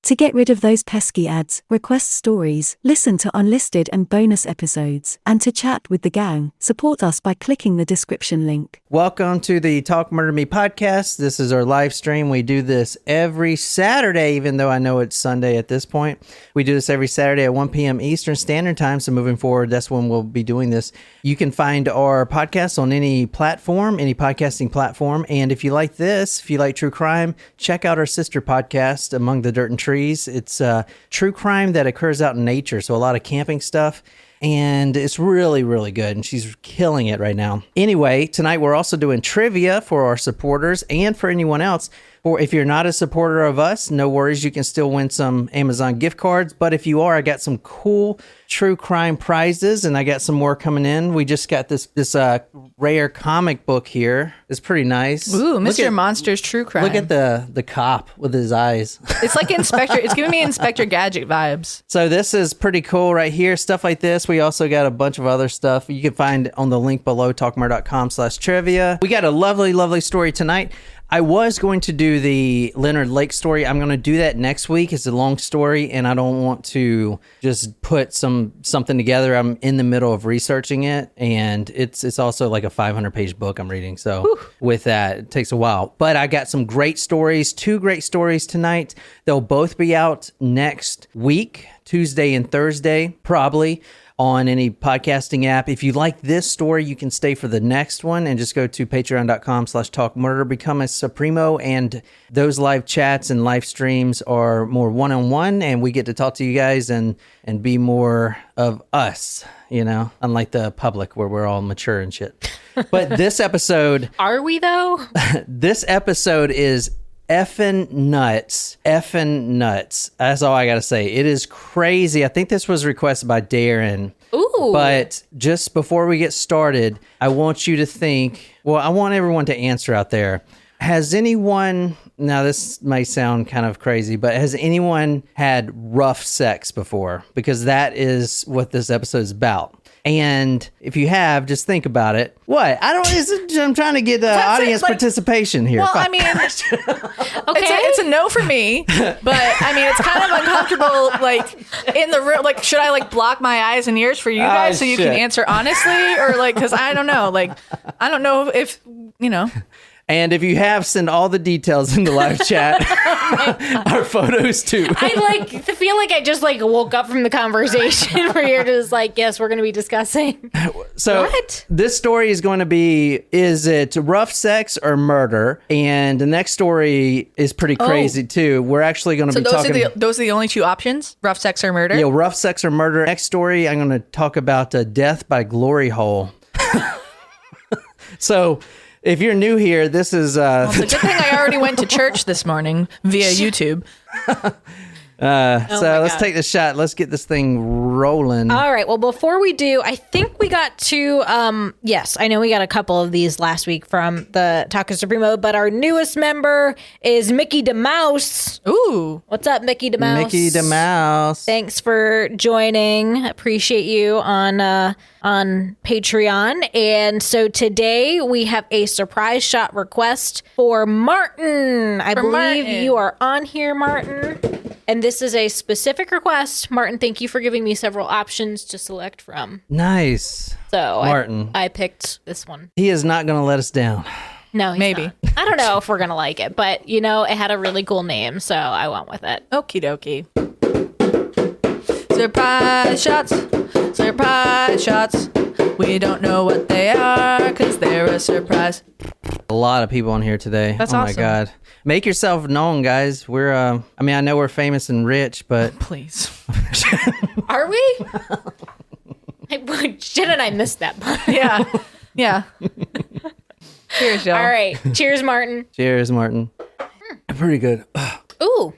To get rid of those pesky ads, request stories, listen to unlisted and bonus episodes, and to chat with the gang, support us by clicking the description link. Welcome to the Talk Murder Me podcast. This is our live stream. We do this every Saturday, even though I know it's Sunday at this point. We do this every Saturday at 1 p.m. Eastern Standard Time, so moving forward, that's when we'll be doing this. You can find our podcast on any platform, any podcasting platform, and if you like this, if you like true crime, check out our sister podcast, Among the Dirt and Trees. It's true crime that occurs out in nature, so a lot of camping stuff, and it's really, really good, and she's killing it right now. Anyway, tonight we're also doing trivia for our supporters and for anyone else. Or if you're not a supporter of us, no worries, you can still win some Amazon gift cards, but if you are, I got some cool true crime prizes, and I got some more coming in. We just got this rare comic book here. It's pretty nice. Ooh, Mr. Monster's True Crime. Look at the cop with his eyes. It's like it's giving me Inspector Gadget vibes. So this is pretty cool right here. Stuff like this. We also got a bunch of other stuff you can find on the link below, talkmurder.com/trivia. We got a lovely, lovely story tonight. I was going to do the Leonard Lake story. I'm going to do that next week. It's a long story, and I don't want to just put something together. I'm in the middle of researching it, and it's also like a 500-page book I'm reading. So with that, it takes a while. But I got some great stories, 2 great stories tonight. They'll both be out next week, Tuesday and Thursday, probably, on any podcasting app. If you like this story, you can stay for the next one and just go to patreon.com/talkmurder, become a Supremo, and those live chats and live streams are more one-on-one, and we get to talk to you guys and be more of us, you know, unlike the public where we're all mature and shit. But this episode... Are we, though? This episode is effing nuts. That's all I gotta say. It is crazy. I think this was requested by Darren. Ooh. But just before we get started, I want you to think, well, I want everyone to answer out there. Has anyone, now this might sound kind of crazy, but has anyone had rough sex before? Because that is what this episode is about. And if you have, just think about it. What? I'm trying to get audience participation here. Well, I mean, it's a no for me, but I mean, it's kind of uncomfortable, like, in the room. Like, should I, like, block my eyes and ears for you guys so you can answer honestly? Or, like, because I don't know. Like, I don't know if, you know. And if you have, send all the details in the live chat. Our photos too. I feel like I just woke up from the conversation where you're just like, yes, we're going to be discussing. So what? This story is going to be, is it rough sex or murder? And the next story is pretty crazy too. We're actually going to be talking. Those are the only 2 options? Rough sex or murder? Yeah, rough sex or murder. Next story, I'm going to talk about death by glory hole. So... if you're new here, this is... Well, it's a good thing I already went to church this morning via YouTube. Let's take the shot. Let's get this thing rolling. All right. Well, before we do, I think we got to... yes, I know we got a couple of these last week from the Taco Supremo, but our newest member is Mickey DeMouse. Ooh. What's up, Mickey DeMouse? Mickey DeMouse. Thanks for joining. Appreciate you on Patreon. And so today we have a surprise shot request for Martin. I believe you are on here, Martin. And this is a specific request. Martin, thank you for giving me several options to select from. Nice. So Martin. I picked this one. He is not going to let us down. No, he's maybe. not. I don't know if we're going to like it, but you know, it had a really cool name, so I went with it. Okie dokie. Surprise shots. Surprise shots. We don't know what they are because they're a surprise. A lot of people on here today. That's awesome. awesome. My God. Make yourself known, guys. We're, I mean, I know we're famous and rich, but... Please. Are we? Shouldn't I miss that part? Yeah. Yeah. Cheers, y'all. All right. Cheers, Martin. Cheers, Martin. Pretty good. Ooh,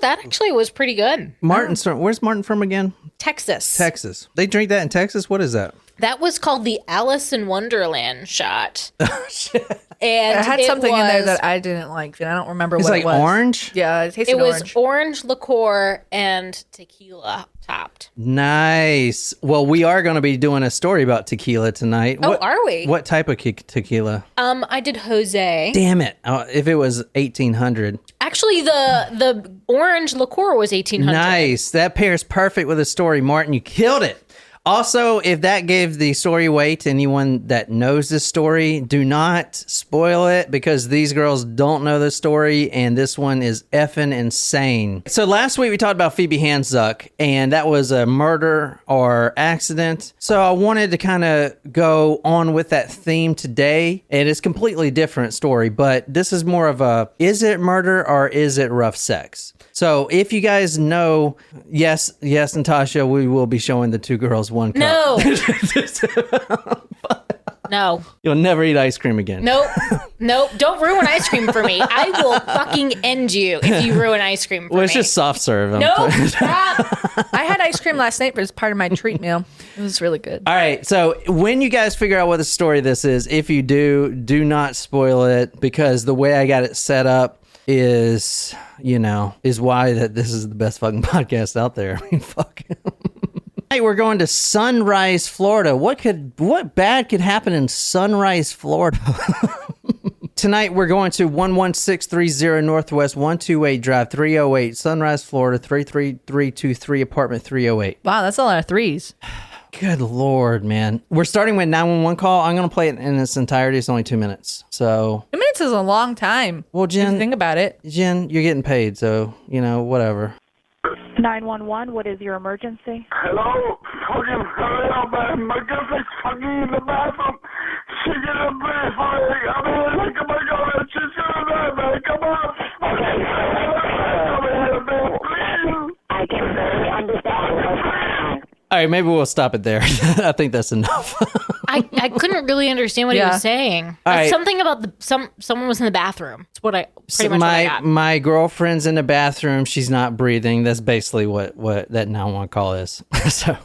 that actually was pretty good. Where's Martin from again? Texas. Texas. They drink that in Texas? What is that? That was called the Alice in Wonderland shot. Oh, shit. And I had something in there that I didn't like, and I don't remember what it was. It's like orange? Yeah, it tasted It was orange. orange liqueur and tequila topped. Nice. Well, we are going to be doing a story about tequila tonight. Oh, are we? What type of tequila? I did Jose. Damn it. If it was 1800. Actually, the orange liqueur was 1800. Nice. That pairs perfect with the story, Martin. You killed it. Also, if that gave the story away to anyone that knows this story, do not spoil it because these girls don't know the story and this one is effing insane. So last week we talked about Phoebe Handzuk and that was a murder or accident. So I wanted to kind of go on with that theme today. And it's a completely different story, but this is more of a, is it murder or is it rough sex? So if you guys know, yes, Natasha, we will be showing the two girls one cup. No. No. You'll never eat ice cream again. Nope. Don't ruin ice cream for me. I will fucking end you if you ruin ice cream for me. Well, it's just soft serve. Nope. Stop. I had ice cream last night, but it's part of my treat meal. It was really good. All right. So when you guys figure out what the story this is, if you do not spoil it because the way I got it set up is why that this is the best fucking podcast out there. I mean, fuck. Hey, we're going to Sunrise, Florida. What bad could happen in Sunrise, Florida? Tonight we're going to 11630 Northwest 128 Drive 308 Sunrise, Florida 33323 apartment 308. Wow, that's a lot of threes. Good Lord, man. We're starting with 911 call. I'm going to play it in its entirety. It's only 2 minutes. So 2 minutes is a long time. Well, Jen, if you think about it. Jen, you're getting paid, so, whatever. 911, what is your emergency? Hello? Fucking hurry up, man. My girlfriend's fucking in the bathroom. She get a breath for it. I mean, look at my girlfriend. She's gonna die, man. Come on. Okay. Come here, man. Please. I can barely understand. All right, maybe we'll stop it there. I think that's enough. I couldn't really understand what he was saying. Right. Something about someone was in the bathroom. That's what I pretty much what I got. My girlfriend's in the bathroom. She's not breathing. That's basically what that 911 call is. So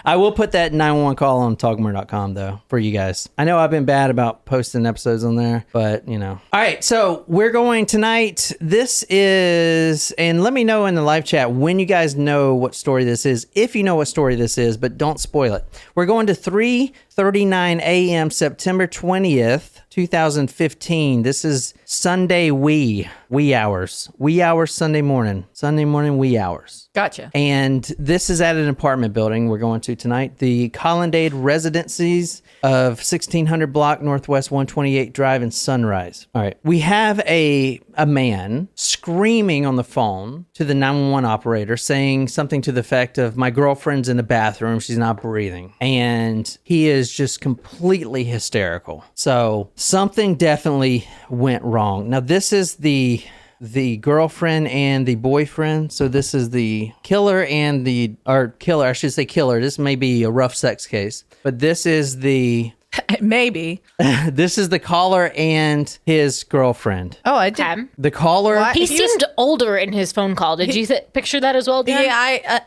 I will put that 911 call on talkmore.com though for you guys. I know I've been bad about posting episodes on there, but All right, so we're going tonight. This is, and let me know in the live chat when you guys know what story this is, if you know what story this is, but don't spoil it. We're going to 3:39 a.m. September 20th, 2015. This is Sunday wee hours. Wee hours Sunday morning. Sunday morning wee hours. Gotcha. And this is at an apartment building we're going to tonight. The Colonnade Residencies of 1600 block Northwest 128 Drive in Sunrise. All right. We have a man screaming on the phone to the 911 operator saying something to the effect of, my girlfriend's in the bathroom. She's not breathing. And he is just completely hysterical. So something definitely went wrong. Now, this is the girlfriend and the boyfriend. So this is the killer I should say killer. This may be a rough sex case, but this is the maybe. This is the caller and his girlfriend. Oh, I did. The caller. He seemed older in his phone call. Did you picture that as well, Dan? Yeah,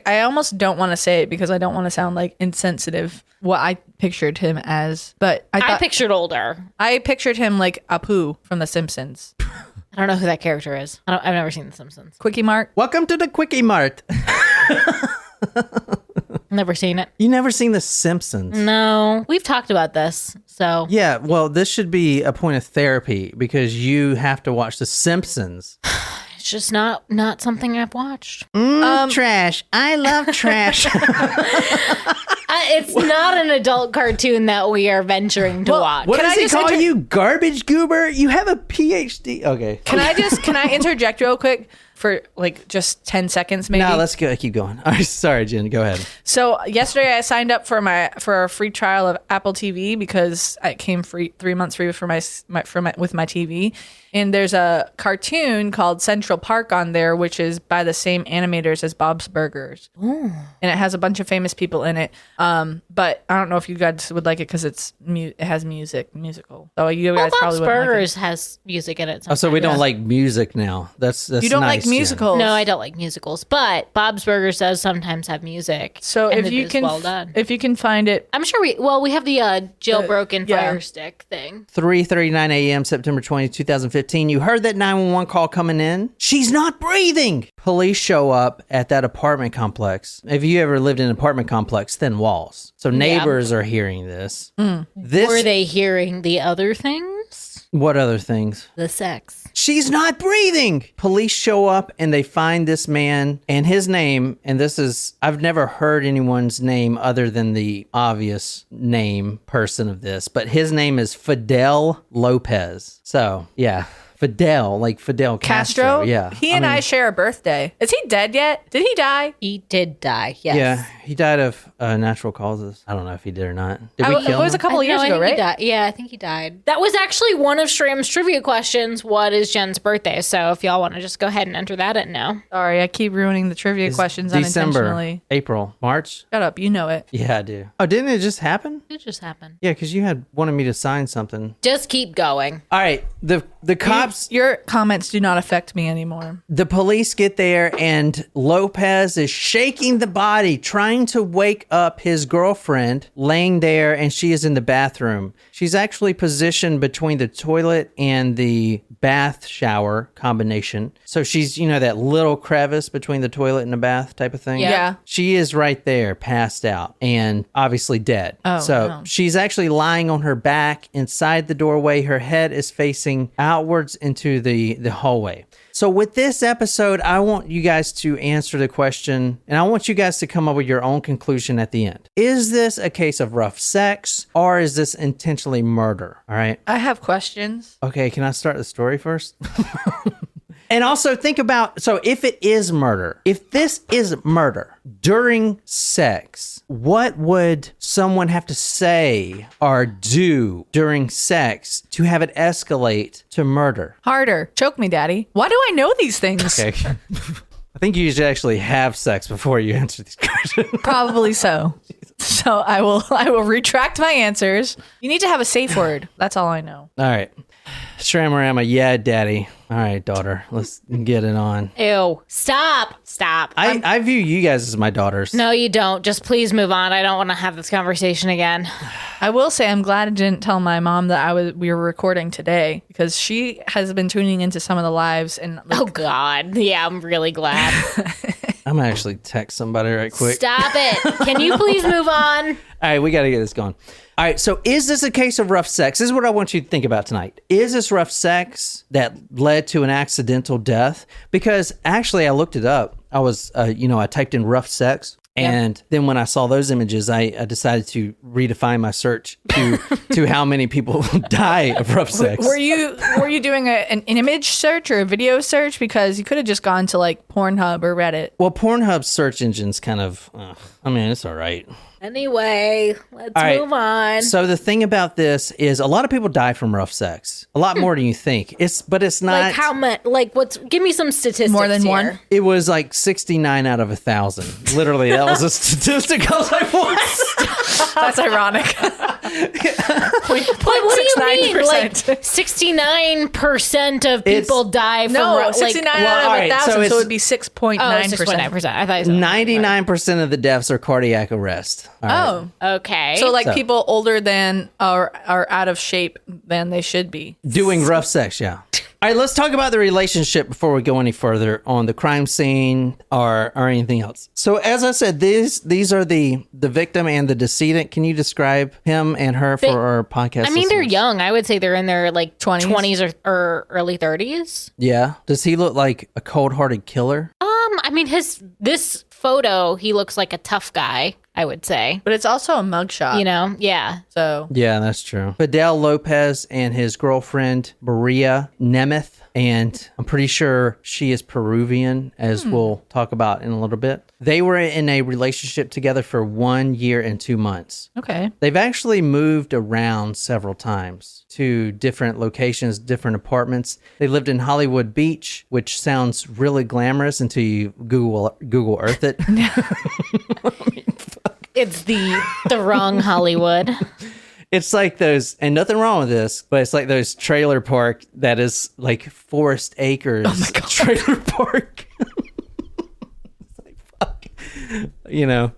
I almost don't want to say it because I don't want to sound like insensitive. What I pictured him as, but I pictured older. I pictured him like Apu from The Simpsons. I don't know who that character is. I've never seen The Simpsons. Quickie Mart. Welcome to the Quickie Mart. Never seen it. You never seen The Simpsons? No. We've talked about this, so. Yeah, well, this should be a point of therapy because you have to watch The Simpsons. It's just not something I've watched. Trash. I love trash. It's not an adult cartoon that we are venturing to watch. What does he call you? Garbage goober? You have a PhD. Okay. Can I interject real quick for like just 10 seconds maybe? No, let's go. Keep going. All right, sorry, Jen. Go ahead. So yesterday I signed up for a free trial of Apple TV because it came free 3 months free with my TV. And there's a cartoon called Central Park on there, which is by the same animators as Bob's Burgers. Ooh. And it has a bunch of famous people in it. But I don't know if you guys would like it because it has musical. So you guys probably Bob's wouldn't Burgers like it. has music in it. Oh, so we don't like music now. That's you don't nice. like Jen. musicals. No, I don't like musicals, but Bob's Burgers does sometimes have music. So and if you is can, well done. if you can find it, I'm sure we have the jailbroken yeah. Fire Stick thing. 3:39 a.m. September 20, 2015. You heard that 911 call coming in. She's not breathing. Police show up at that apartment complex. If you ever lived in an apartment complex, thin walls. So neighbors are hearing this. This. Were they hearing the other things? What other things? The sex. She's not breathing. Police show up and they find this man and his name. And this is, I've never heard anyone's name other than the obvious name person of this, but his name is Fidel Lopez. So, yeah. Fidel, like Fidel Castro. Yeah. He and I share a birthday. Is he dead yet? Did he die? He did die, yes. Yeah, he died of natural causes. I don't know if he did or not. Did we kill It was him? a couple of years I ago, think he right? died. Yeah, I think he died. That was actually one of Shram's trivia questions. What is Jen's birthday? So if y'all want to just go ahead and enter that in now. Sorry, I keep ruining the trivia questions unintentionally. December, April, March. Shut up, you know it. Yeah, I do. Oh, didn't it just happen? It just happened. Yeah, because you had wanted me to sign something. Just keep going. All right, the cops. Your comments do not affect me anymore. The police get there and Lopez is shaking the body, trying to wake up his girlfriend laying there, and she is in the bathroom. She's actually positioned between the toilet and the bath shower combination. So she's, that little crevice between the toilet and the bath type of thing. Yeah. She is right there, passed out and obviously dead. Oh, so no. she's actually lying on her back inside the doorway. Her head is facing outwards into the hallway. So with this episode, I want you guys to answer the question, and I want you guys to come up with your own conclusion at the end. Is this a case of rough sex, or is this intentionally murder? All right. I have questions. Okay, can I start the story first? And also think about, so if it is murder, if this is murder during sex, what would someone have to say or do during sex to have it escalate to murder? Harder. Choke me, daddy. Why do I know these things? Okay. I think you should actually have sex before you answer these questions. Probably so. So I will retract my answers. You need to have a safe word. That's all I know. All right. Shramorama, yeah, daddy. All right, daughter, let's get it on. Ew. Stop. I view you guys as my daughters. No, you don't. Just please move on. I don't want to have this conversation again. I will say I'm glad I didn't tell my mom that we were recording today, because she has been tuning into some of the lives and Oh God. Yeah, I'm really glad. I'm gonna actually text somebody right quick. Stop it. Can you please move on? All right, we got to get this going. All right, so is this a case of rough sex? This is what I want you to think about tonight. Is this rough sex that led to an accidental death? Because actually, I looked it up. I was, I typed in rough sex. And then when I saw those images, I decided to redefine my search to how many people die of rough sex. Were you doing an image search or a video search? Because you could have just gone to like Pornhub or Reddit. Well, Pornhub's search engine's kind of, it's all right. Anyway, let's move on. So the thing about this is a lot of people die from rough sex. A lot more than you think. But it's not. Like how much? Like give me some statistics. More than here. one? It was like 69 out of 1,000. Literally, that was a statistic. I was like, what? That's ironic. What do you mean? Like 69% of people die from no 69 out of 1,000, so it would be 6.9%. 6.9%. I thought it was 99% of the deaths are cardiac arrest. All right. Oh, okay. So people older than are out of shape than they should be. Doing rough sex, yeah. All right, let's talk about the relationship before we go any further on the crime scene or anything else. So as I said, these are the victim and the decedent. Can you describe him and her for our podcast? I mean, they're listeners? young. I would say they're in their like 20s? or early 30s. Yeah. Does he look like a cold-hearted killer? I mean, this photo, he looks like a tough guy, I would say. But it's also a mugshot. Yeah. So Yeah, that's true. Fidel Lopez and his girlfriend, Maria Nemeth, and I'm pretty sure she is Peruvian, as we'll talk about in a little bit. They were in a relationship together for 1 year and 2 months. okay. They've actually moved around several times to different locations, different apartments. They lived in Hollywood Beach, which sounds really glamorous until you Google Earth it. It's the wrong Hollywood. It's like those, and nothing wrong with this, but it's like those trailer park that is like Forest Acres trailer park. It's like, fuck.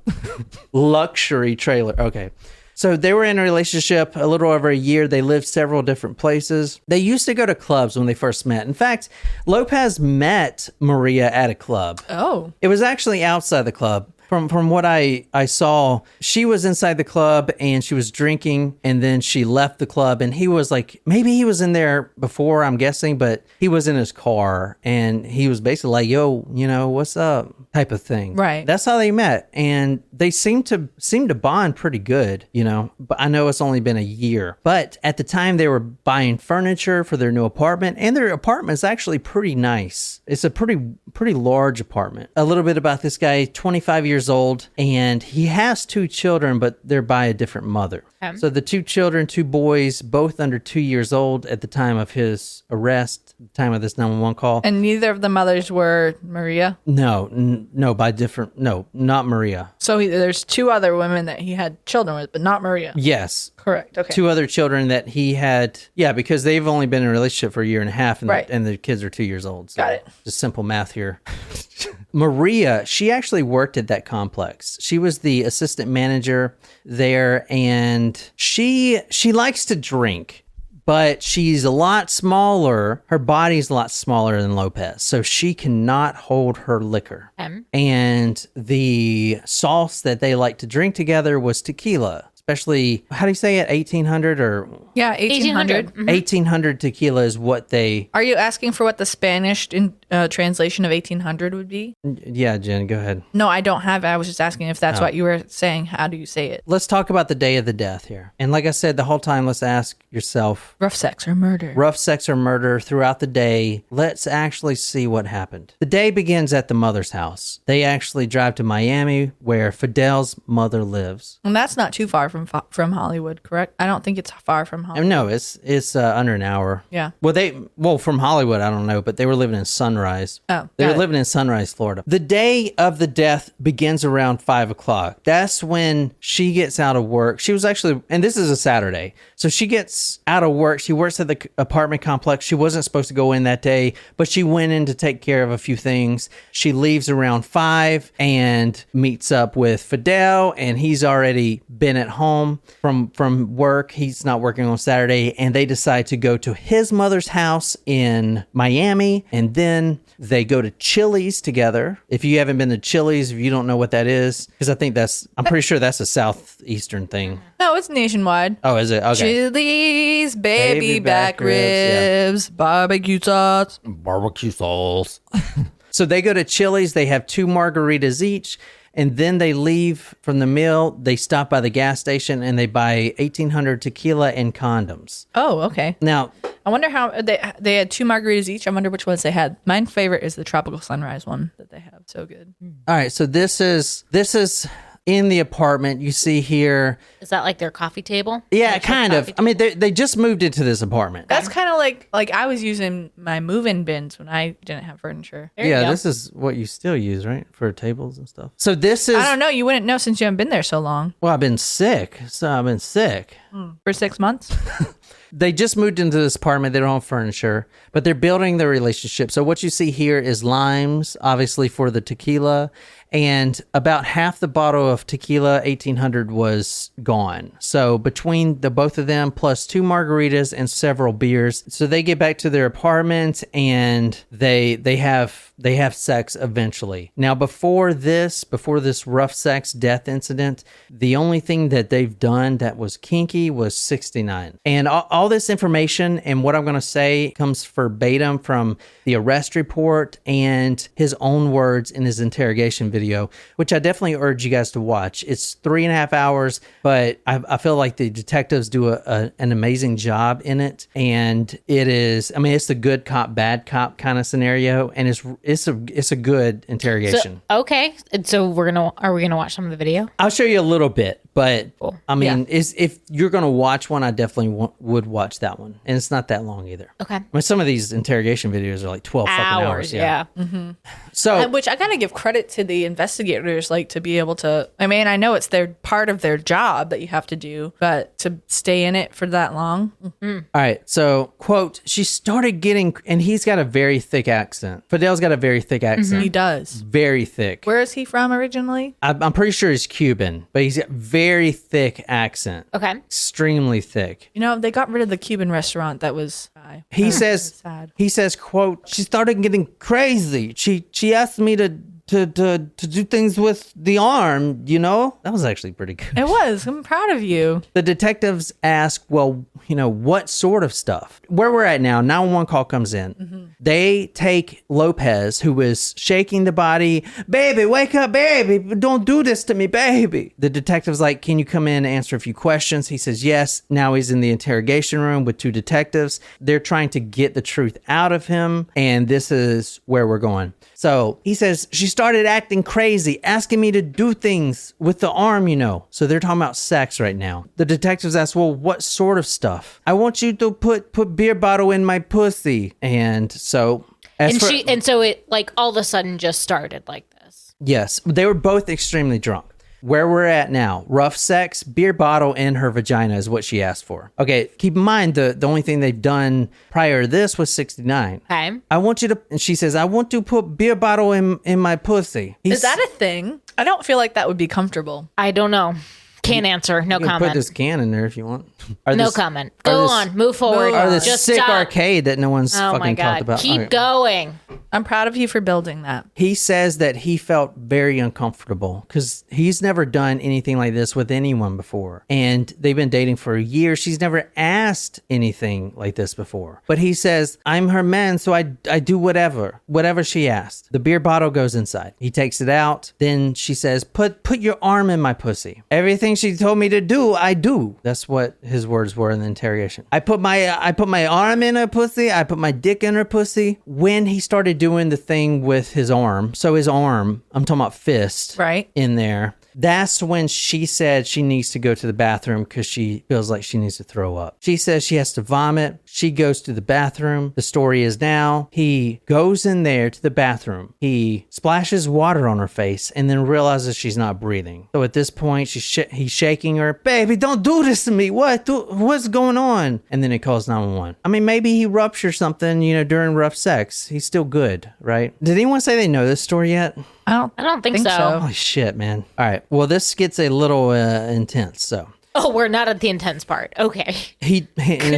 Luxury trailer. Okay. So they were in a relationship a little over a year. They lived several different places. They used to go to clubs when they first met. In fact, Lopez met Maria at a club. Oh. It was actually outside the club. From what I saw, she was inside the club and she was drinking, and then she left the club, and he was like, maybe he was in there before, I'm guessing, but he was in his car and he was basically like, yo, what's up type of thing. Right. That's how they met. And they seem to bond pretty good, but I know it's only been a year. But at the time they were buying furniture for their new apartment, and their apartment is actually pretty nice. It's a pretty large apartment. A little bit about this guy, 25 years old, and he has 2 children, but they're by a different mother. So the 2 children, 2 boys, both under 2 years old at the time of his arrest, the time of this 911 call. And neither of the mothers were Maria? No, not Maria. So there's 2 other women that he had children with, but not Maria. Yes. Correct. Okay. 2 other children that he had, because they've only been in a relationship for a year and a half, and, right. And the kids are 2 years old. So got it. Just simple math here. Maria, she actually worked at that complex. She was the assistant manager there, and she likes to drink, but she's a lot smaller. Her body's a lot smaller than Lopez, so she cannot hold her liquor. And the sauce that they like to drink together was tequila. Especially, how do you say it? 1800 or? Yeah, 1800. 1800 tequila is what they... Are you asking for what the Spanish translation of 1800 would be? Yeah, Jen, go ahead. No, I don't have it. I was just asking if that's what you were saying. How do you say it? Let's talk about the day of the death here. And like I said, the whole time, let's ask yourself... Rough sex or murder? Rough sex or murder throughout the day. Let's actually see what happened. The day begins at the mother's house. They actually drive to Miami, where Fidel's mother lives. And that's not too far from Hollywood, correct? I don't think it's far from Hollywood. No, it's under an hour. Yeah. Well, from Hollywood, I don't know, but they were living in Sunrise. Oh, they were living in Sunrise, Florida. The day of the death begins around 5 o'clock. That's when she gets out of work. She was actually, and this is a Saturday, so she gets out of work. She works at the apartment complex. She wasn't supposed to go in that day, but she went in to take care of a few things. She leaves around 5 and meets up with Fidel, and he's already been at home from work. He's not working on Saturday, and they decide to go to his mother's house in Miami, and then they go to Chili's together. If you haven't been to Chili's, if you don't know what that is, because I'm pretty sure that's a southeastern thing. No, it's nationwide. Oh, is it? Okay. Chili's, baby back ribs, barbecue sauce. Barbecue sauce. So they go to Chili's. They have 2 margaritas each. And then they leave from the meal. They stop by the gas station and they buy 1800 tequila and condoms. Oh, okay. Now, I wonder how they had 2 margaritas each. I wonder which ones they had. My favorite is the Tropical Sunrise one that they have. So good. All right. So this is in the apartment. You see here. Is that like their coffee table? Yeah, kind of. I mean, they just moved into this apartment. That's kind of like I was using my move-in bins when I didn't have furniture. Yeah, this is what you still use, right? For tables and stuff. So this is... I don't know. You wouldn't know since you haven't been there so long. Well, I've been sick. For 6 months? They just moved into this apartment. They don't have furniture, but they're building their relationship. So what you see here is limes, obviously, for the tequila. And about half the bottle of tequila 1800 was gone. So between the both of them, plus 2 margaritas and several beers. So they get back to their apartment and they have sex eventually. Now before this rough sex death incident, the only thing that they've done that was kinky was 69. And all this information and what I'm going to say comes verbatim from the arrest report and his own words in his interrogation video, which I definitely urge you guys to watch. It's 3.5 hours, but I feel like the detectives do an amazing job in it. And it is, I mean, it's the good cop, bad cop kind of scenario. And it's a good interrogation. So, okay. So are we gonna watch some of the video? I'll show you a little bit, but cool. I mean, if you're going to watch one, I definitely would watch that one. And it's not that long either. Okay. I mean, some of these interrogation videos are like 12 fucking hours. Yeah. So, Which I gotta give credit to the investigators, like to be able to. I mean, I know it's their part of their job that you have to do, but to stay in it for that long. all right. So, quote, she started getting, and he's got a very thick accent. Fidel's got a very thick accent. He does. Very thick. Where is he from originally? I'm pretty sure he's Cuban, but he's got very thick accent. Okay. Extremely thick. You know, they got rid of the Cuban restaurant that was. He says, sad. he says, quote, she started getting crazy. She asked me to do things with the arm, you know? That was actually pretty good. It was. I'm proud of you. The detectives ask, well, you know, what sort of stuff? Where we're at now, 911 call comes in. They take Lopez, who is shaking the body. Baby, wake up, baby. Don't do this to me, baby. The detective's like, can you come in and answer a few questions? He says, yes. Now he's in the interrogation room with 2 detectives. They're trying to get the truth out of him. And this is where we're going. So he says, she started acting crazy, asking me to do things with the arm, you know. So they're talking about sex right now. The detectives ask, well, what sort of stuff? I want you to put beer bottle in my pussy. And so... And so it like all of a sudden just started like this. Yes, they were both extremely drunk. Where we're at now, rough sex, beer bottle in her vagina is what she asked for. Okay, keep in mind the only thing they've done prior to this was 69. Okay. I want you to, and she says, I want to put beer bottle in my pussy. Is that a thing? I don't feel like that would be comfortable. I don't know. Can't answer. No You can comment. put this can in there if you want. No comment. Go on. Move forward. Or this Just sick stop. arcade that no one's Oh my fucking God. talked about. Keep Okay. going. I'm proud of you for building that. He says that he felt very uncomfortable because he's never done anything like this with anyone before. And they've been dating for a year. She's never asked anything like this before. But he says, I'm her man, so I do whatever she asked. The beer bottle goes inside. He takes it out. Then she says, put your arm in my pussy. Everything she told me to do, I do. That's what his words were in the interrogation. I put my arm in her pussy. I put my dick in her pussy. When he started doing the thing with his arm, so his arm, I'm talking about fist, Right. in there, that's when she said she needs to go to the bathroom because she feels like she needs to throw up. She says she has to vomit. She goes to the bathroom. The story is now he goes in there to the bathroom. He splashes water on her face and then realizes she's not breathing. So at this point, he's shaking her. Baby, don't do this to me. What's going on? And then he calls 911. I mean, maybe he ruptured something, you know, during rough sex. He's still good, right? Did anyone say they know this story yet? I don't think so. Holy shit, man. All right. Well, this gets a little intense, so. Oh, we're not at the intense part. Okay. Good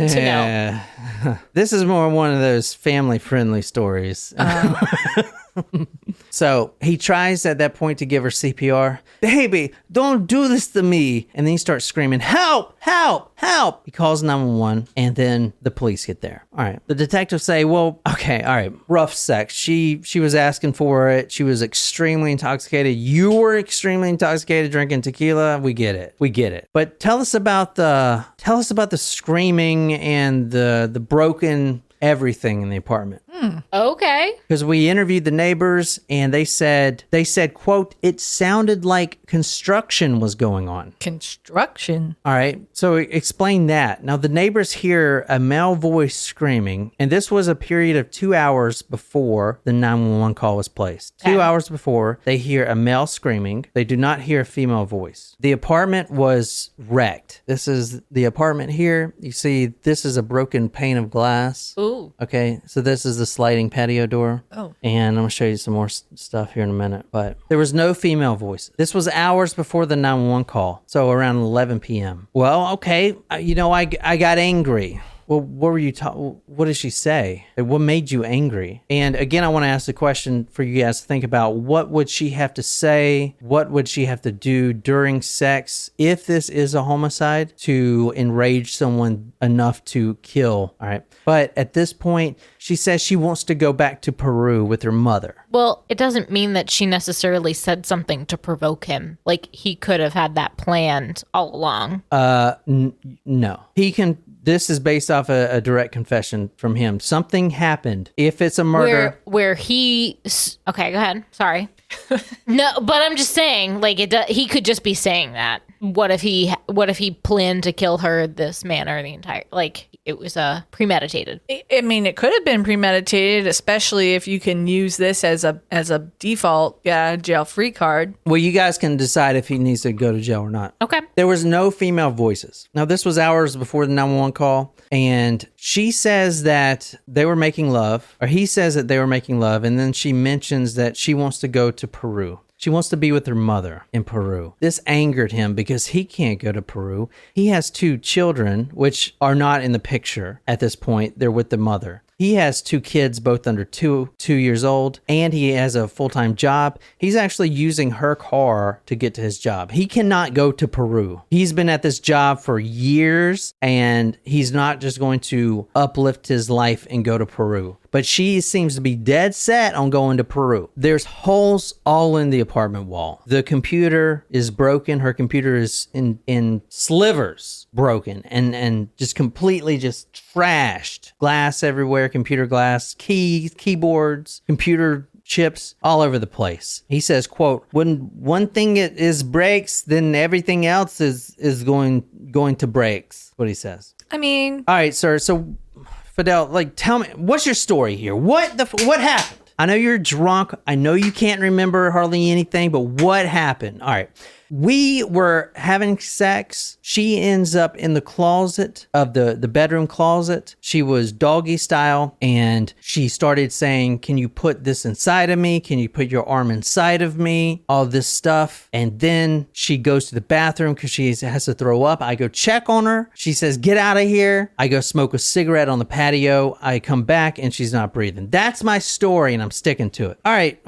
to know. This is more one of those family-friendly stories. So he tries at that point to give her CPR. Baby, don't do this to me. And then he starts screaming, help, help, help. He calls 911 and then the police get there. All right. The detectives say, well, okay, all right, rough sex. She was asking for it. She was extremely intoxicated. You were extremely intoxicated drinking tequila. We get it. But tell us about the screaming and the broken everything in the apartment. Okay. Because we interviewed the neighbors and they said, quote, it sounded like construction was going on. Construction. All right. So explain that. Now the neighbors hear a male voice screaming, and this was a period of 2 hours before the 911 call was placed. 2 hours before, they hear a male screaming. They do not hear a female voice. The apartment was wrecked. This is the apartment here. You see, this is a broken pane of glass. Ooh. Okay. So this is the sliding patio door. Oh. And I'm going to show you some more stuff here in a minute. But there was no female voice. This was hours before the 911 call. So around 11 p.m. Well, okay. I got angry. Well, what were you what did she say? What made you angry? And again, I want to ask the question for you guys to think about. What would she have to say? What would she have to do during sex if this is a homicide to enrage someone enough to kill? All right. But at this point, she says she wants to go back to Peru with her mother. Well, it doesn't mean that she necessarily said something to provoke him. Like, he could have had that planned all along. No. This is based off a direct confession from him. Something happened. If it's a murder. Where he... Okay, go ahead. Sorry. No, but I'm just saying, like, he could just be saying that. What if he planned to kill her this manner the entire, like, it was premeditated? I mean, it could have been premeditated, especially if you can use this as a default jail free card. Well, you guys can decide if he needs to go to jail or not. Okay. There was no female voices. Now, this was hours before the 911 call, and she says that they were making love, or he says that they were making love, and then she mentions that she wants to go to Peru. She wants to be with her mother in Peru. This angered him because he can't go to Peru. He has 2 children, which are not in the picture at this point. They're with the mother. He has 2 kids, both under 2 years old, and he has a full-time job. He's actually using her car to get to his job. He cannot go to Peru. He's been at this job for years, and he's not just going to uplift his life and go to Peru. But she seems to be dead set on going to Peru. There's holes all in the apartment wall. The computer is broken. Her computer is in slivers broken and just completely just trashed. Glass everywhere, computer glass, keys, keyboards, computer chips all over the place. He says, quote, when one thing is breaks, then everything else is going to breaks. What he says. I mean, all right, sir. So Fidel, like, tell me, what's your story here? What happened? I know you're drunk. I know you can't remember hardly anything, but what happened? All right. We were having sex. She ends up in the closet of the bedroom closet. She was doggy style, and she started saying, can you put this inside of me? Can you put your arm inside of me? All this stuff. And then she goes to the bathroom because she has to throw up. I go check on her. She says, get out of here. I go smoke a cigarette on the patio. I come back and she's not breathing. That's my story, and I'm sticking to it. All right,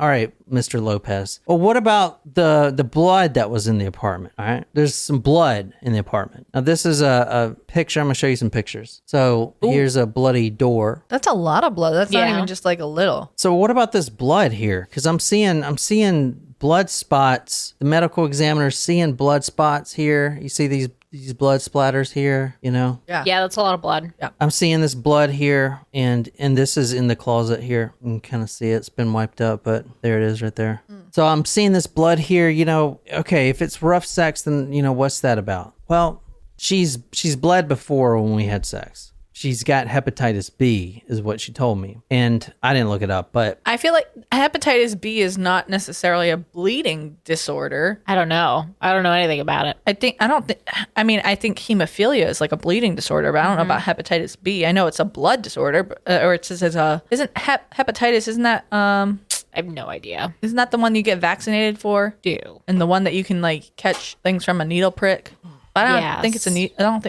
Mr. Lopez. Well, what about the blood that was in the apartment? All right. There's some blood in the apartment. Now, this is a picture. I'm going to show you some pictures. So here's a bloody door. That's a lot of blood. That's not even just like a little. So what about this blood here? Because I'm seeing blood spots. The medical examiner's seeing blood spots here. You see these blood splatters here, you know? Yeah, that's a lot of blood. Yeah. I'm seeing this blood here, and this is in the closet here. You can kind of see it's been wiped up, but there it is right there. So I'm seeing this blood here, you know. Okay, if it's rough sex, then, you know, what's that about? Well, she's bled before when we had sex. She's got hepatitis B, is what she told me. And I didn't look it up, but I feel like hepatitis B is not necessarily a bleeding disorder. I don't know anything about it. I think hemophilia is like a bleeding disorder, but I don't know about hepatitis B. I know it's a blood disorder, or it says isn't hepatitis, isn't that, I have no idea. Isn't that the one you get vaccinated for? Do. And the one that you can like catch things from a needle prick? I don't think it's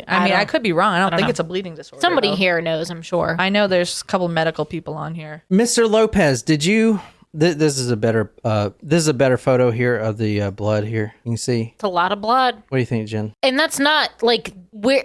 I could be wrong. I don't think it's a bleeding disorder. Somebody here knows, I'm sure. I know there's a couple medical people on here. Mr. Lopez, did you... This is a better photo here of the blood here. You can see. It's a lot of blood. What do you think, Jen? And that's not like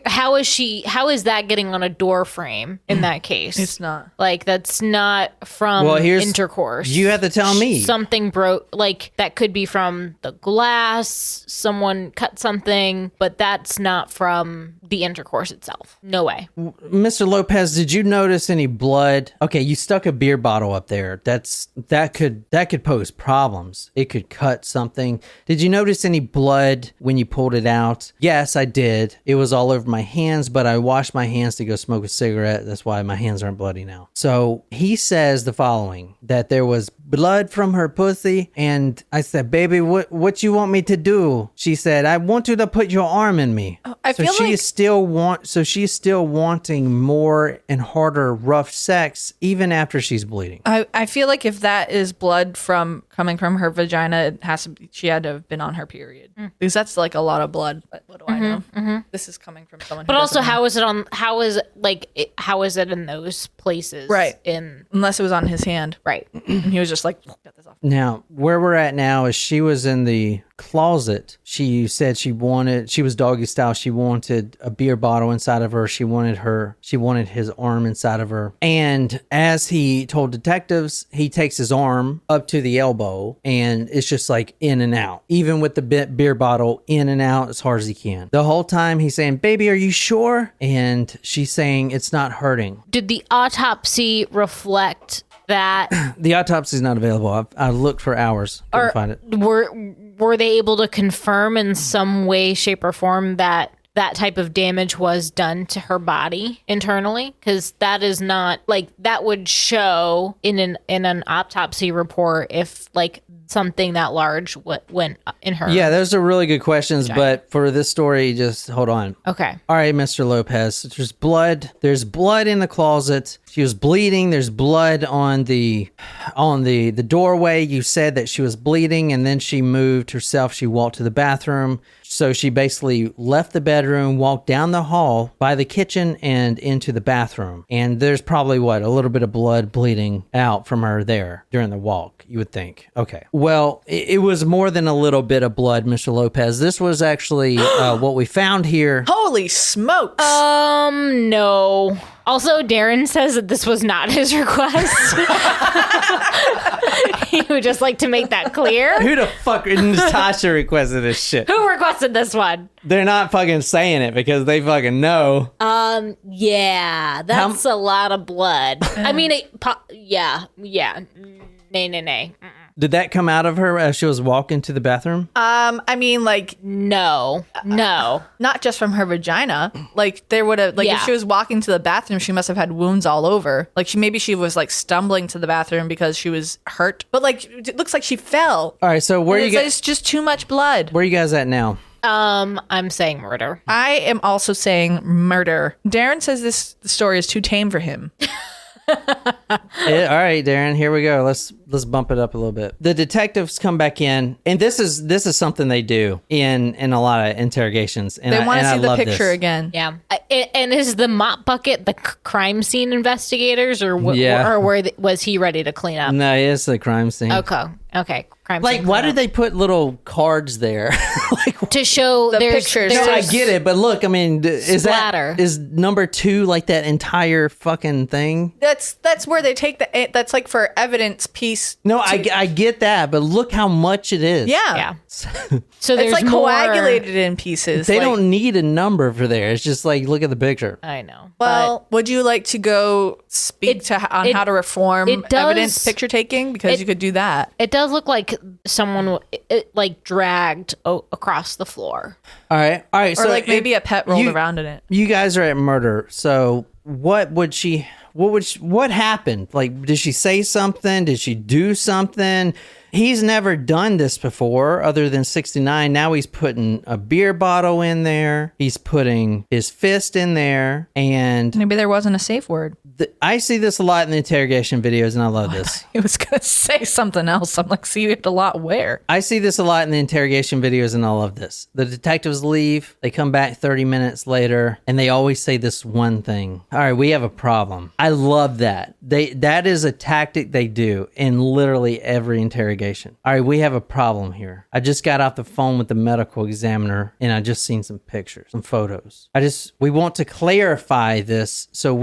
how is that getting on a door frame in that case? It's not. Like, that's not from intercourse. You have to tell me. Something broke, like that could be from the glass, someone cut something, but that's not from the intercourse itself. No way. Mr. Lopez, did you notice any blood? Okay, you stuck a beer bottle up there. That could pose problems. It could cut something. Did you notice any blood when you pulled it out? Yes, I did. It was all over my hands, but I washed my hands to go smoke a cigarette. That's why my hands aren't bloody now. So he says the following, that there was blood from her pussy, and I said, baby, what you want me to do? She said, I want you to put your arm in me. She is still wanting more and harder rough sex even after she's bleeding. I feel like if that is blood coming from her vagina, she had to have been on her period, because that's like a lot of blood. But what do I know? This is coming from someone. But also, how is it in those places? Right. Unless it was on his hand. Right. And he was just like, get this off. Now, where we're at now is she was in the closet. She said she was doggy style. She wanted a beer bottle inside of her. She wanted his arm inside of her. And as he told detectives, he takes his arm up to the elbow, and it's just like in and out. Even with the beer bottle, in and out as hard as he can. The whole time he's saying, baby, are you sure? And she's saying, it's not hurting. Did the autopsy reflect that. The autopsy's not available. I looked for hours. Couldn't find it. Were they able to confirm in some way, shape, or form that type of damage was done to her body internally? Because that is not that would show in an autopsy report if something that large went in her. Yeah, those are really good questions, but for this story, just hold on. Okay. All right, Mr. Lopez. There's blood. There's blood in the closet. She was bleeding. There's blood on the doorway. You said that she was bleeding, and then she moved herself. She walked to the bathroom. So she basically left the bedroom, walked down the hall by the kitchen and into the bathroom. And there's probably a little bit of blood bleeding out from her there during the walk, you would think. Okay. Well, it was more than a little bit of blood, Mr. Lopez. This was actually what we found here. Holy smokes. No. Also, Darren says that this was not his request. He would just like to make that clear. Who the fuck Natasha requested this shit? Who requested this one? They're not fucking saying it because they fucking know. Yeah, that's a lot of blood. I mean, yeah. Nay. Did that come out of her as she was walking to the bathroom? I mean, no. Not just from her vagina. There would have, if she was walking to the bathroom, she must have had wounds all over. Maybe she was stumbling to the bathroom because she was hurt. But it looks like she fell. All right, so where you guys? It's just too much blood. Where are you guys at now? I'm saying murder. I am also saying murder. Darren says this story is too tame for him. All right, Darren, here we go. Let's bump it up a little bit. The detectives come back in, and this is something they do in a lot of interrogations. And they want to see the picture this. again. Yeah. And is the mop bucket the crime scene investigators, or was he ready to clean up? No, it's the crime scene. Okay. Crime scene. Why did they put little cards there? To show the pictures. No, I get it, but look, I mean, is number 2 that entire fucking thing? That's where they take that's for evidence piece. No, I get that, but look how much it is. Yeah. So there's it's coagulated in pieces. They don't need a number for there. It's just look at the picture. I know. Well, would you like to go speak on how to reform evidence picture taking? Because you could do that. It does look like someone dragged across the floor. All right. Or so maybe a pet rolled around in it. You guys are at murder. So what happened? Did she say something? Did she do something? He's never done this before other than 69. Now he's putting a beer bottle in there. He's putting his fist in there. And maybe there wasn't a safe word. I see this a lot in the interrogation videos, and I love this. I was going to say something else. I'm see it a lot where? I see this a lot in the interrogation videos, and I love this. The detectives leave. They come back 30 minutes later, and they always say this one thing. All right, we have a problem. I love that. That is a tactic they do in literally every interrogation. All right, we have a problem here. I just got off the phone with the medical examiner, and I just seen some pictures, some photos. We want to clarify this so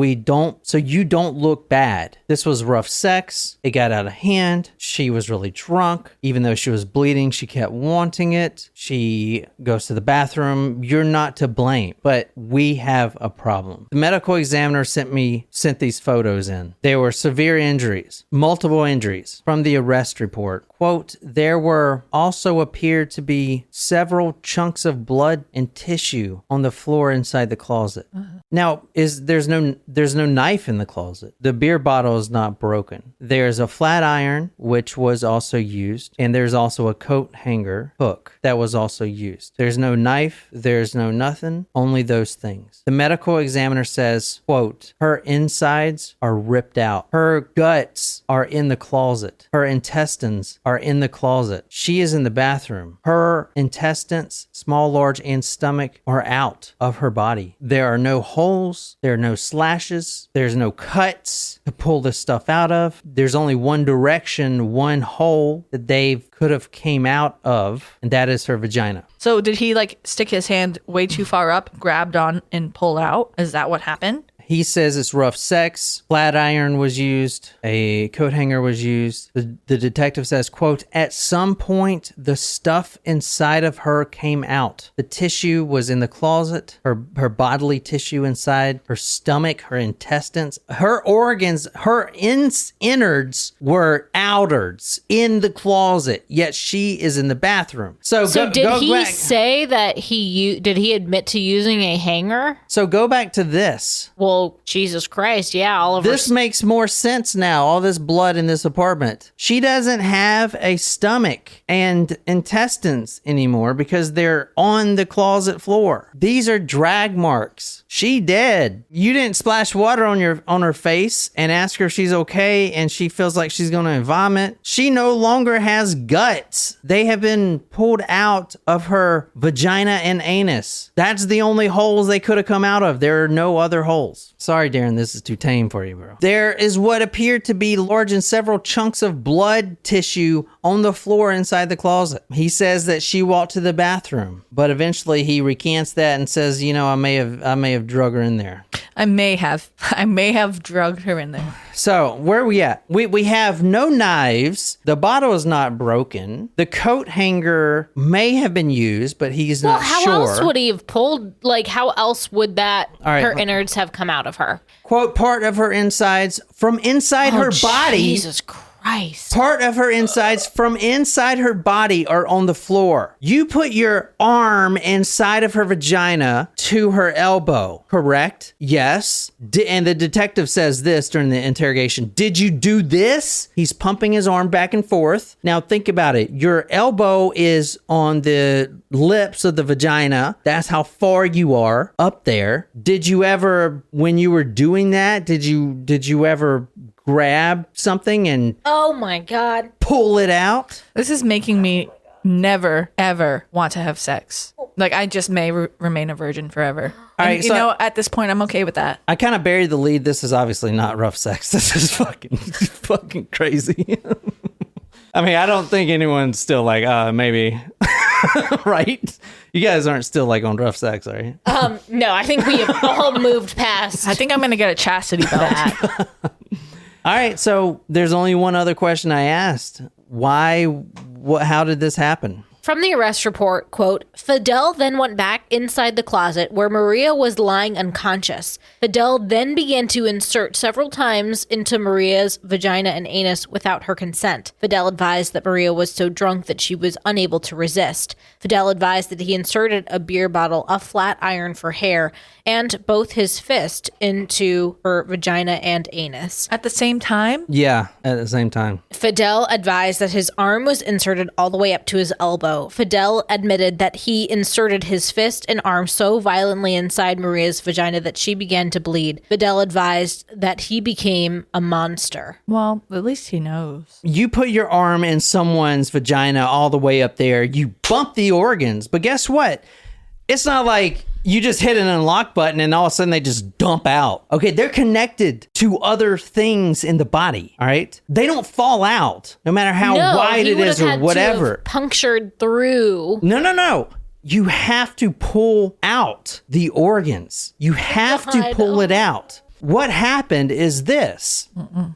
you don't look bad. This was rough sex. It got out of hand. She was really drunk. Even though she was bleeding, she kept wanting it. She goes to the bathroom. You're not to blame, but we have a problem. The medical examiner sent these photos in. There were severe injuries, multiple injuries from the arrest report. Quote, there were also appeared to be several chunks of blood and tissue on the floor inside the closet. Now, there's no knife in the closet. The beer bottle is not broken. There's a flat iron, which was also used, and there's also a coat hanger hook that was also used. There's no knife. There's no nothing. Only those things. The medical examiner says, quote, her insides are ripped out. Her guts are in the closet. Her intestines are in the closet. She is in the bathroom. Her intestines, small, large, and stomach are out of her body. There are no holes. There are no slashes. There's no cuts to pull this stuff out of. There's only one direction, one hole that they could have came out of, and that is her vagina. So did he stick his hand way too far up, grabbed on, and pull out? Is that what happened? He says it's rough sex. Flat iron was used. A coat hanger was used. The detective says, quote, at some point, the stuff inside of her came out. The tissue was in the closet, her bodily tissue inside, her stomach, her intestines, her organs, her innards were outards in the closet, yet she is in the bathroom. So did he say that did he admit to using a hanger? So go back to this. Well, Jesus Christ, yeah, all of this makes more sense now. All this blood in this apartment. She doesn't have a stomach and intestines anymore because they're on the closet floor. These are drag marks. She dead. You didn't splash water on her face and ask her if she's okay and she feels like she's going to vomit. She no longer has guts. They have been pulled out of her vagina and anus. That's the only holes they could have come out of. There are no other holes. Sorry, Darren, this is too tame for you, bro. There is what appeared to be large and several chunks of blood tissue on the floor inside the closet. He says that she walked to the bathroom, but eventually he recants that and says, I may have drug her in there. I may have drugged her in there. So where are we at? We have no knives. The bottle is not broken. The coat hanger may have been used, but he's not sure. How else would he have pulled? Like, how else would her innards have come out of her? Quote, part of her insides from inside her body. Jesus Christ. Part of her insides from inside her body are on the floor. You put your arm inside of her vagina to her elbow, correct? Yes. And the detective says this during the interrogation. Did you do this? He's pumping his arm back and forth. Now think about it. Your elbow is on the lips of the vagina. That's how far you are up there. Did you ever, when you were doing that, did you ever grab something and oh my god, pull it out? This is making me never ever want to have sex. Like, I just may remain a virgin forever. All right, at this point, I'm okay with that. I kind of buried the lead. This is obviously not rough sex. This is fucking crazy. I mean, I don't think anyone's still like, maybe, right? You guys aren't still like on rough sex, are you? No, I think we have all moved past. I think I'm gonna get a chastity belt. All right, so there's only one other question I asked. How did this happen? From the arrest report, quote, Fidel then went back inside the closet where Maria was lying unconscious. Fidel then began to insert several times into Maria's vagina and anus without her consent. Fidel advised that Maria was so drunk that she was unable to resist. Fidel advised that he inserted a beer bottle, a flat iron for hair, and both his fist into her vagina and anus. At the same time? Yeah, at the same time. Fidel advised that his arm was inserted all the way up to his elbow. Fidel admitted that he inserted his fist and arm so violently inside Maria's vagina that she began to bleed. Fidel advised that he became a monster. Well, at least he knows. You put your arm in someone's vagina all the way up there, you bump the organs, but guess what? It's not like you just hit an unlock button and all of a sudden they just dump out. Okay, they're connected to other things in the body, all right? They don't fall out, no matter how wide it is or whatever. Punctured through. No. You have to pull out the organs. You have to pull it out. What happened is this.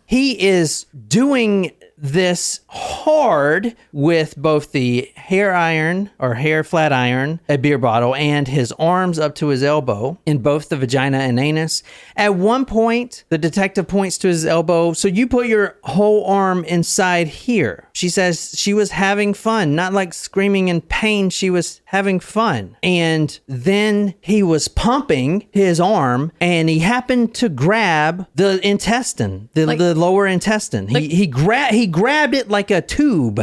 He is doing this hard with both the hair iron or hair flat iron, a beer bottle, and his arms up to his elbow in both the vagina and anus. At one point, the detective points to his elbow. So you put your whole arm inside here. She says she was having fun, not like screaming in pain. She was having fun. And then he was pumping his arm and he happened to grab the intestine, the lower intestine. He grabbed it like a tube.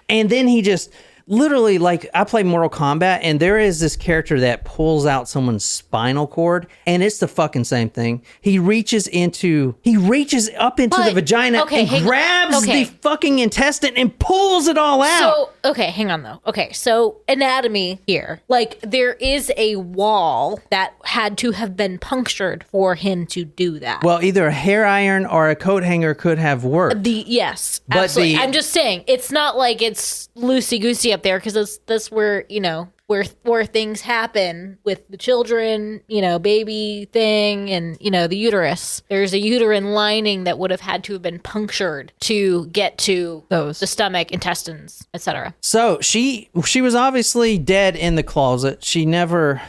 And then he just literally, like, I play Mortal Kombat and there is this character that pulls out someone's spinal cord and it's the fucking same thing. He reaches up into the vagina and grabs the fucking intestine and pulls it all out. So, hang on though. Okay, so anatomy here. Like, there is a wall that had to have been punctured for him to do that. Well, either a hair iron or a coat hanger could have worked. Yes, absolutely. I'm just saying, it's not like it's loosey-goosey up there because that's where, where things happen with the children, baby thing and, the uterus. There's a uterine lining that would have had to have been punctured to get to the stomach, intestines, etc. So she was obviously dead in the closet. She never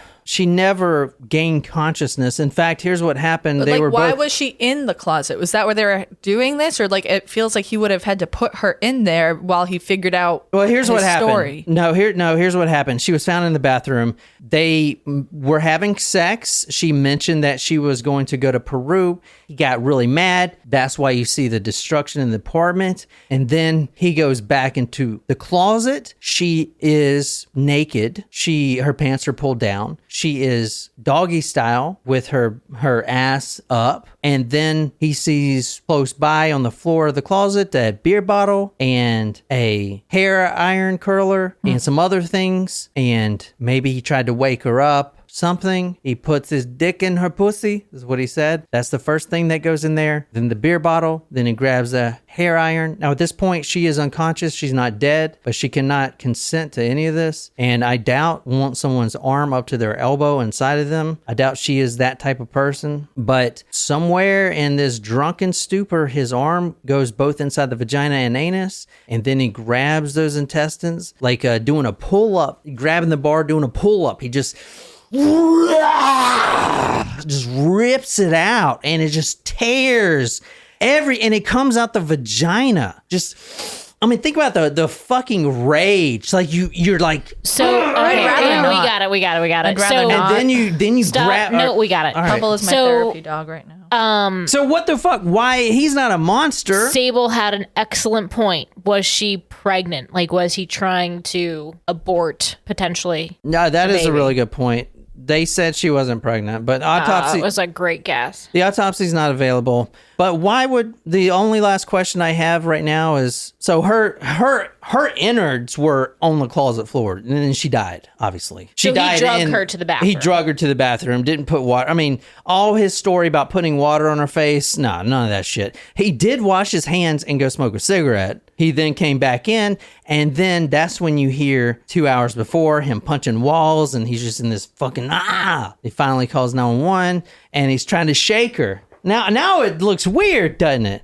gained consciousness. In fact, here's what happened. Why was she in the closet? Was that where they were doing this? Or it feels like he would have had to put her in there while he figured out here's his what happened. Story. Here's what happened. She was found in the bathroom. They were having sex. She mentioned that she was going to go to Peru. He got really mad. That's why you see the destruction in the apartment. And then he goes back into the closet. She is naked. Her pants are pulled down. She is doggy style with her ass up. And then he sees close by on the floor of the closet a beer bottle and a hair iron curler and some other things. And maybe he tried to wake her up. Something. He puts his dick in her pussy, is what he said. That's the first thing that goes in there. Then the beer bottle. Then he grabs a hair iron. Now, at this point, she is unconscious. She's not dead, but she cannot consent to any of this. And I doubt want someone's arm up to their elbow inside of them. I doubt she is that type of person. But somewhere in this drunken stupor, his arm goes both inside the vagina and anus. And then he grabs those intestines, like doing a pull-up, grabbing the bar, doing a pull-up. He just rips it out and it just tears and it comes out the vagina. Think about the fucking rage. Like you're like, so okay, we got it. I'd rather not. And then you stop. grab. No, we got it. All right. Bubble is my therapy dog right now. So what the fuck? Why he's not a monster? Sable had an excellent point. Was she pregnant? Like, was he trying to abort potentially? No, that is a really good point. They said she wasn't pregnant, but autopsy it was a great guess. The autopsy's not available. But why would the only last question I have right now is so her innards were on the closet floor and then she died, obviously. She died. He drug her to the bathroom. He drug her to the bathroom, didn't put water. I mean, all his story about putting water on her face, none of that shit. He did wash his hands and go smoke a cigarette. He then came back in, and then that's when you hear 2 hours before him punching walls, and he's just in this fucking He finally calls 911, and he's trying to shake her. Now it looks weird, doesn't it?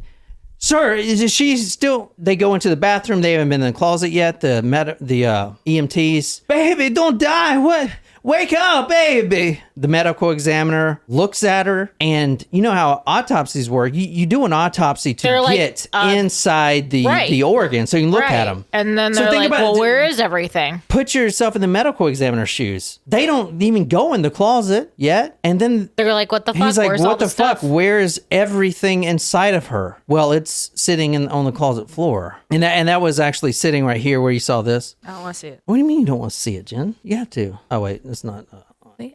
Sir, is she still? They go into the bathroom. They haven't been in the closet yet. The EMTs. Baby, don't die. What? Wake up, baby. The medical examiner looks at her, and you know how autopsies work. You do an autopsy to get inside the organ so you can look at them. And then they're like, well, where is everything? Put yourself in the medical examiner's shoes. They don't even go in the closet yet. And then they're like, what the fuck? He's like, where's what the stuff? fuck? Where is everything inside of her? Well, it's sitting on the closet floor. And that was actually sitting right here where you saw this. I don't want to see it. What do you mean you don't want to see it, Jen? You have to. Oh, wait, it's not.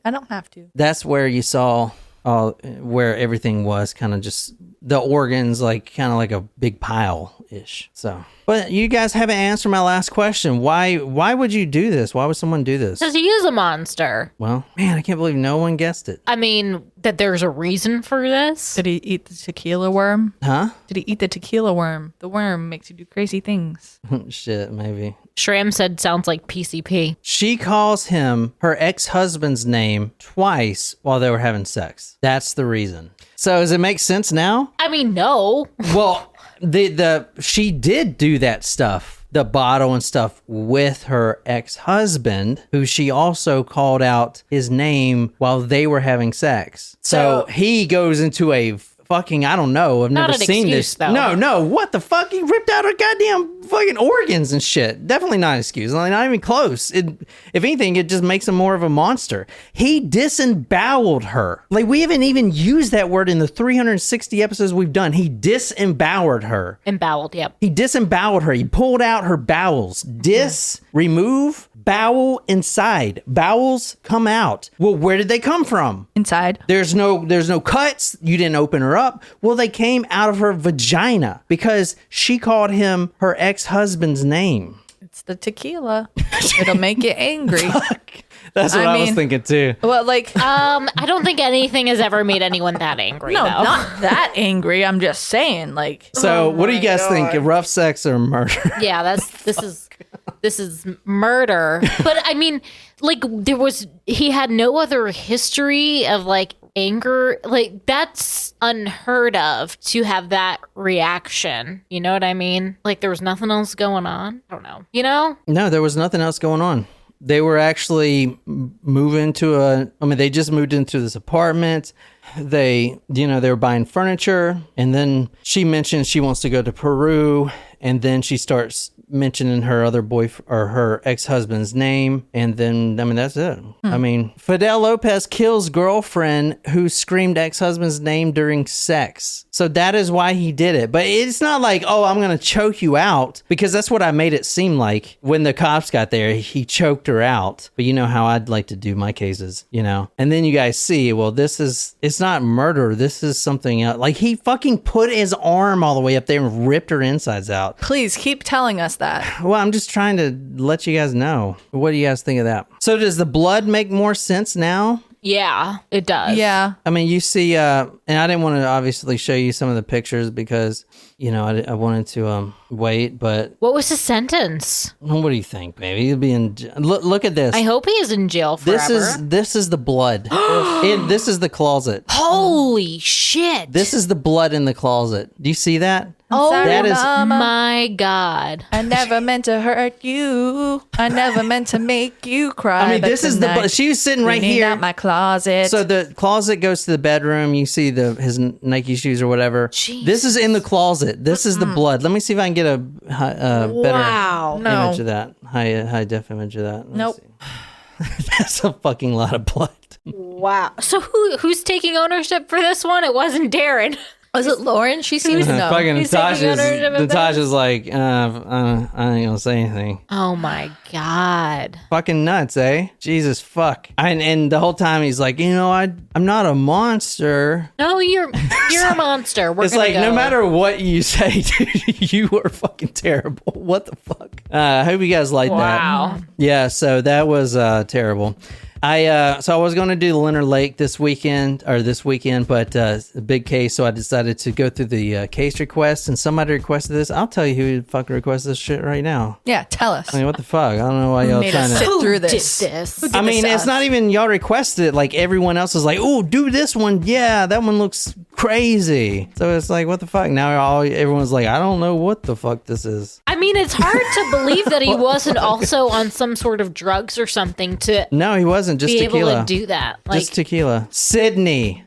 I don't have to. That's where you saw where everything was, kind of just the organs, like kind of like a big pile-ish. So, but you guys haven't answered my last question. Why would you do this? Why would someone do this? Because he is a monster. Well, man, I can't believe no one guessed it. I mean, that there's a reason for this. Did he eat the tequila worm? Huh? Did he eat the tequila worm? The worm makes you do crazy things. Shit, maybe. Shram said sounds like PCP. She calls him her ex-husband's name twice while they were having sex. That's the reason. So does it make sense now? I mean, no. Well, she did do that stuff, the bottle and stuff, with her ex-husband, who she also called out his name while they were having sex. So he goes into a fucking, I don't know. I've never seen this. Though. No. What the fuck? He ripped out her goddamn fucking organs and shit. Definitely not an excuse. Not even close. If anything, it just makes him more of a monster. He disemboweled her. Like, we haven't even used that word in the 360 episodes we've done. He disemboweled her. Emboweled, yep. He disemboweled her. He pulled out her bowels. Remove, bowel inside. Bowels come out. Well, where did they come from? Inside. There's no cuts. You didn't open her up. Well, they came out of her vagina because she called him her ex-husband's name. It's the tequila. It'll make you angry. That's what I was thinking too. Well, like, I don't think anything has ever made anyone that angry. no, though. not that angry. I'm just saying, like. So, what do you guys think? Rough sex or murder? Yeah, this is this is murder. But I mean, like he had no other history of like anger. Like that's unheard of to have that reaction. You know what I mean? Like there was nothing else going on. I don't know. You know? No, there was nothing else going on. They were actually moving to they just moved into this apartment. They were buying furniture, and then she mentioned she wants to go to Peru, and then she starts mentioning her other boyfriend or her ex-husband's name, and then that's it. I mean, Fidel Lopez kills girlfriend who screamed ex-husband's name during sex. So that is why he did it. But it's not like, oh, I'm gonna choke you out, because that's what I made it seem like when the cops got there. He choked her out. But you know how I'd like to do my cases, and then you guys see, well, it's not murder, this is something else. Like he fucking put his arm all the way up there and ripped her insides out. Please keep telling us that. Well, I'm just trying to let you guys know. What do you guys think of that? So does the blood make more sense now? Yeah, it does. Yeah. I mean, you see, and I didn't want to obviously show you some of the pictures because, I wanted to wait, but... What was his sentence? What do you think, baby? He'll be in... Look at this. I hope he is in jail forever. This is the blood. This is the closet. Holy shit. This is the blood in the closet. Do you see that? Oh, that is my God. I never meant to hurt you. I never meant to make you cry. I mean, this is the... She was sitting right here. Out my closet. So the closet goes to the bedroom. You see his Nike shoes or whatever. Jeez. This is in the closet. This is the blood. Let me see if I can get a better image of that. High def image of that. Nope. That's a fucking lot of blood. Wow. So who's taking ownership for this one? It wasn't Darren. Was it Lauren? She seems to know. Fucking Who's taking ownership of Natasha's like, I ain't gonna say anything. Oh my God. Fucking nuts, eh? Jesus fuck. And the whole time he's like, I'm not a monster. No, you're a monster. It's like, no matter what you say, dude, you are fucking terrible. What the fuck? I hope you guys like that. Wow. Yeah, so that was terrible. I was going to do the Leonard Lake this weekend, but a big case, so I decided to go through the case request, and somebody requested this. I'll tell you who fucking requested this shit right now. Yeah, tell us. I mean, what the fuck? I don't know why y'all trying to sit through this. This? I mean, it's not even y'all requested it. Like everyone else is like, oh, do this one. Yeah, that one looks crazy. So it's like, what the fuck? Now everyone's like, I don't know what the fuck this is. I mean, it's hard to believe that he wasn't also on some sort of drugs or something to. No, he wasn't. Just be tequila. able to do that. Just tequila. Sydney,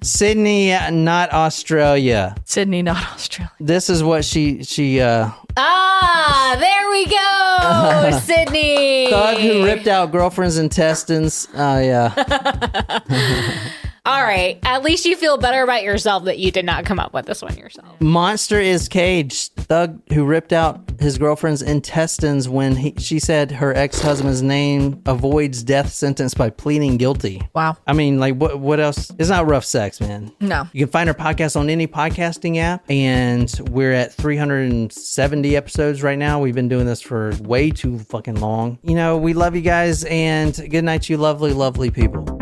not Australia. Sydney, not Australia. This is what she there we go. Sydney. Thug who ripped out girlfriend's intestines. Oh, yeah. All right. At least you feel better about yourself that you did not come up with this one yourself. Monster is caged. Thug who ripped out his girlfriend's intestines when she said her ex-husband's name avoids death sentence by pleading guilty. Wow. I mean, like, what else? It's not rough sex, man. No. You can find our podcast on any podcasting app, and we're at 370 episodes right now. We've been doing this for way too fucking long. We love you guys, and good night, you lovely, lovely people.